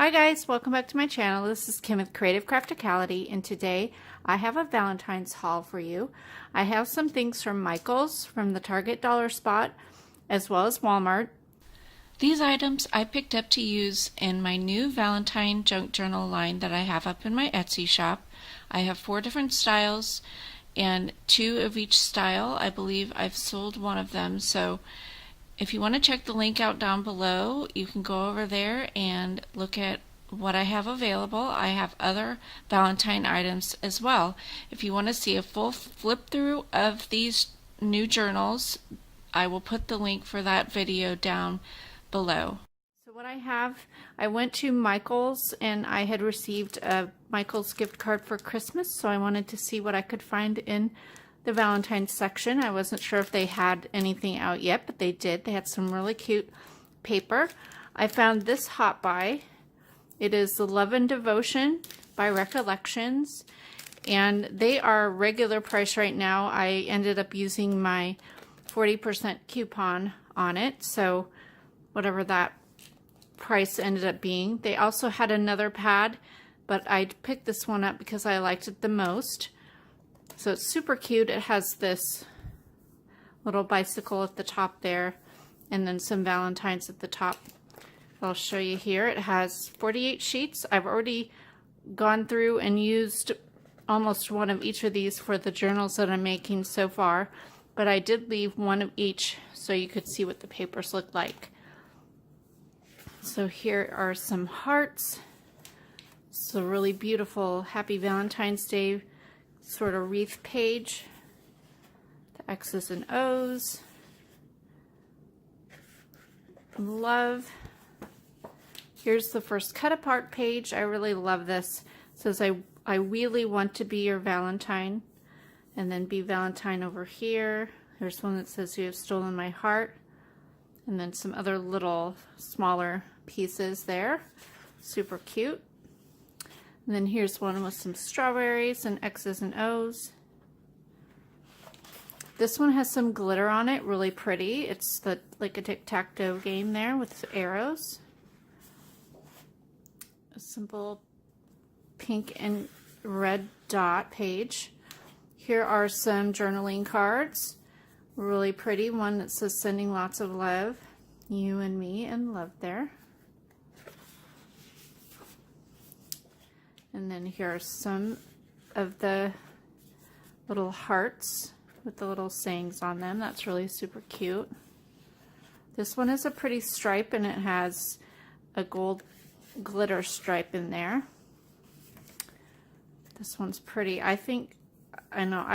Hi guys, welcome back to my channel. This is Kim with Creative Crafticality, and today I have a Valentine's haul for you. I have some things from Michael's, from the Target dollar spot, as well as Walmart. These items I picked up to use in my new Valentine junk journal line that I have up in my Etsy shop. I have 4 different styles, and 2 of each style. I believe I've sold one of them, so if you want to check the link out down below, you can go over there and look at what I have available. I have other Valentine items as well. If you want to see a full flip through of these new journals, I will put the link for that video down below. So what I have, I went to Michael's and I had received a Michael's gift card for Christmas, so I wanted to see what I could find in the Valentine's section. I wasn't sure if they had anything out yet, but they did. They had some really cute paper. I found this hot buy. It is the Love and Devotion by Recollections, and they are regular price right now. I ended up using my 40% coupon on it, so whatever that price ended up being. They also had another pad, but I picked this one up because I liked it the most. So it's super cute. It has this little bicycle at the top there, and then some Valentines at the top. I'll show you here. It has 48 sheets. I've already gone through and used almost one of each of these for the journals that I'm making so far, but I did leave one of each so you could see what the papers look like. So here are some hearts. It's a really beautiful Happy Valentine's Day sort of wreath page, the X's and O's, love. Here's the first cut apart page. I really love this. It says I really want to be your Valentine, and then be Valentine over here. There's one that says you have stolen my heart, and then some other little smaller pieces there. Super cute. And then here's one with some strawberries and X's and O's. This one has some glitter on it, really pretty. It's like a tic-tac-toe game there with arrows. A simple pink and red dot page. Here are some journaling cards. Really pretty. One that says sending lots of love. You and me and love there. And then here are some of the little hearts with the little sayings on them. That's really super cute. This one is a pretty stripe, and it has a gold glitter stripe in there. This one's pretty. I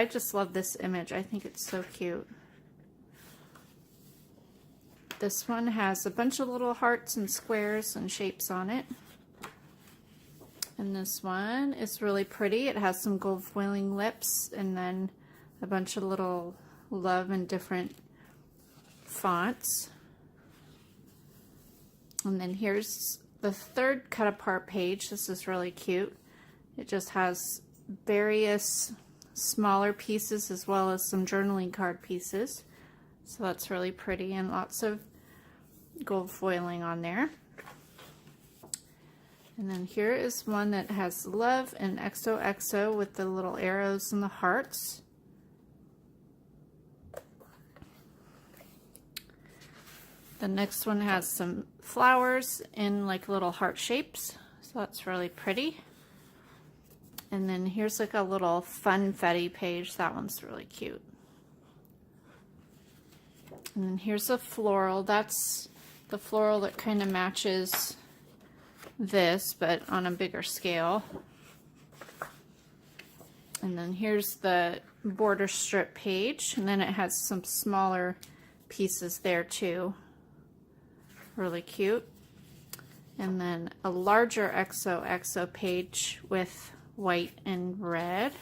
just love this image. I think it's so cute. This one has a bunch of little hearts and squares and shapes on it. And this one is really pretty. It has some gold foiling lips and then a bunch of little love in different fonts. And then here's the third cut apart page. This is really cute. It just has various smaller pieces as well as some journaling card pieces. So that's really pretty, and lots of gold foiling on there. And then here is one that has love and XOXO with the little arrows and the hearts. The next one has some flowers in like little heart shapes, so that's really pretty. And then here's like a little funfetti page. That one's really cute. And then here's a floral. That's the floral that kind of matches this, but on a bigger scale. And then here's the border strip page, and then it has some smaller pieces there too. Really cute. And then a larger XOXO page with white and red.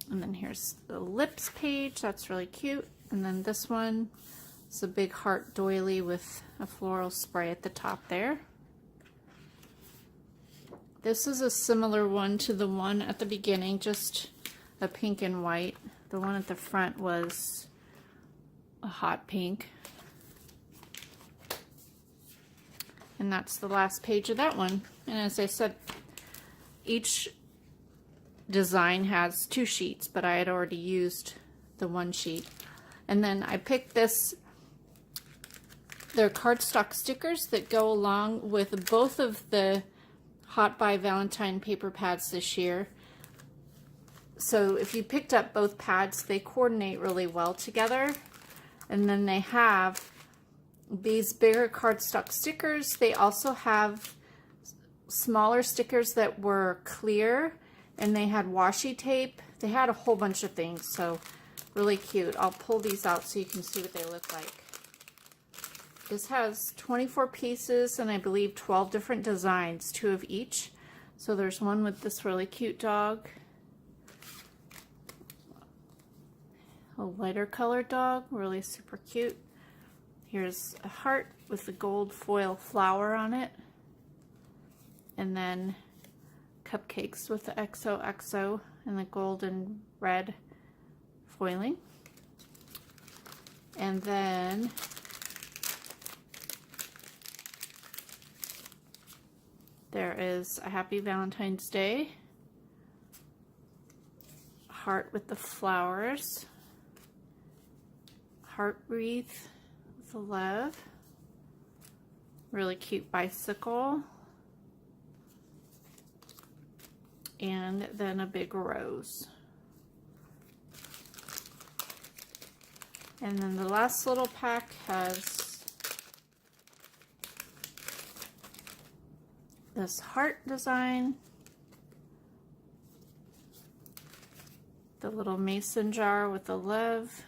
And then here's the lips page. That's really cute. And then this one is a big heart doily with a floral spray at the top there. This is a similar one to the one at the beginning, just a pink and white. The one at the front was a hot pink. And that's the last page of that one. And as I said, each design has 2 sheets, but I had already used the 1 sheet. And then I picked this. They're cardstock stickers that go along with both of the Hot Buy Valentine paper pads this year. So if you picked up both pads, they coordinate really well together. And then they have these bigger cardstock stickers. They also have smaller stickers that were clear, and they had washi tape. They had a whole bunch of things, so really cute. I'll pull these out so you can see what they look like. This has 24 pieces and I believe 12 different designs, 2 of each. So there's one with this really cute dog, a lighter colored dog, really super cute. Here's a heart with the gold foil flower on it, and then cupcakes with the XOXO and the gold and red foiling. And then there is a Happy Valentine's Day, heart with the flowers, heart wreath with the love, really cute bicycle, and then a big rose. And then the last little pack has this heart design, the little mason jar with the love,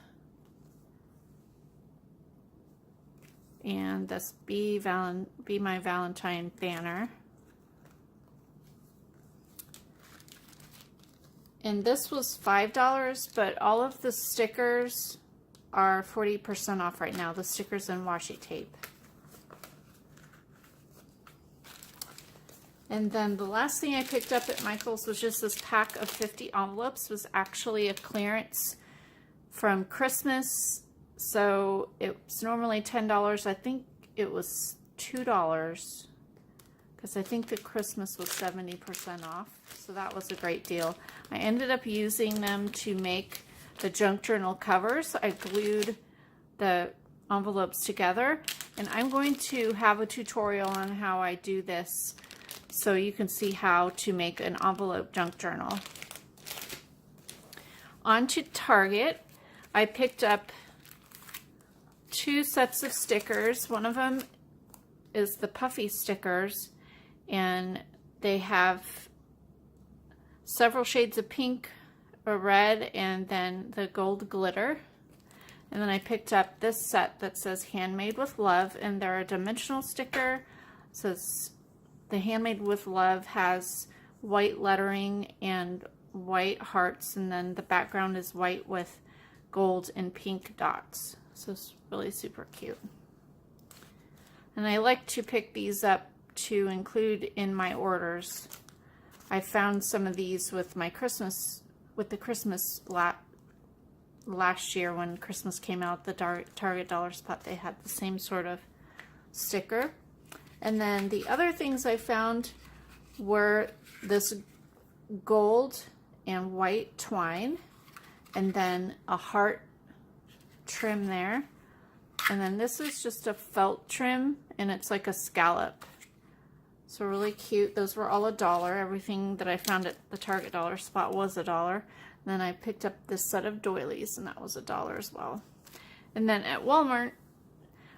and this Be My Valentine banner. And this was $5, but all of the stickers are 40% off right now, the stickers and washi tape. And then the last thing I picked up at Michael's was just this pack of 50 envelopes. It was actually a clearance from Christmas. So it's normally $10. I think it was $2 because I think the Christmas was 70% off. So that was a great deal. I ended up using them to make the junk journal covers. I glued the envelopes together, and I'm going to have a tutorial on how I do this so you can see how to make an envelope junk journal. On to Target, I picked up 2 sets of stickers. One of them is the puffy stickers, and they have several shades of pink, a red, and then the gold glitter. And then I picked up this set that says Handmade with Love, and they're a dimensional sticker. It says the Handmade with Love has white lettering and white hearts, and then the background is white with gold and pink dots. So it's really super cute. And I like to pick these up to include in my orders. I found some of these with my Christmas, with the Christmas last year when Christmas came out, the Target Dollar Spot, they had the same sort of sticker. And then the other things I found were this gold and white twine, and then a heart trim there. And then this is just a felt trim, and it's like a scallop. So really cute. Those were all $1. Everything that I found at the Target Dollar Spot was $1. And then I picked up this set of doilies, and that was $1 as well. And then at Walmart,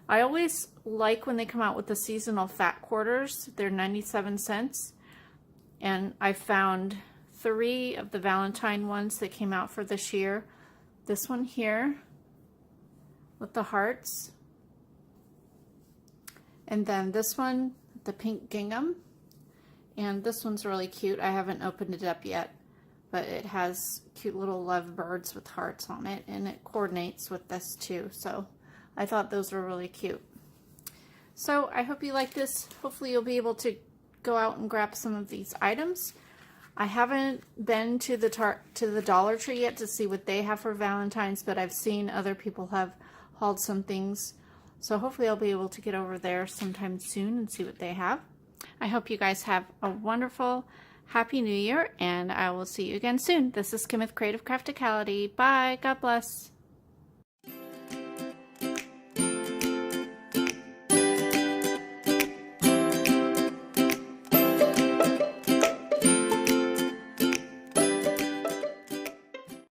I always like when they come out with the seasonal fat quarters. They're 97 cents. And I found 3 of the Valentine ones that came out for this year. This one here with the hearts. And then this one, the pink gingham. And this one's really cute. I haven't opened it up yet, but it has cute little love birds with hearts on it, and it coordinates with this too. So I thought those were really cute. So I hope you like this. Hopefully you'll be able to go out and grab some of these items. I haven't been to the Dollar Tree yet to see what they have for Valentine's, but I've seen other people have hauled some things. So hopefully I'll be able to get over there sometime soon and see what they have. I hope you guys have a wonderful, happy new year, and I will see you again soon. This is Kim with Creative Crafticality. Bye. God bless.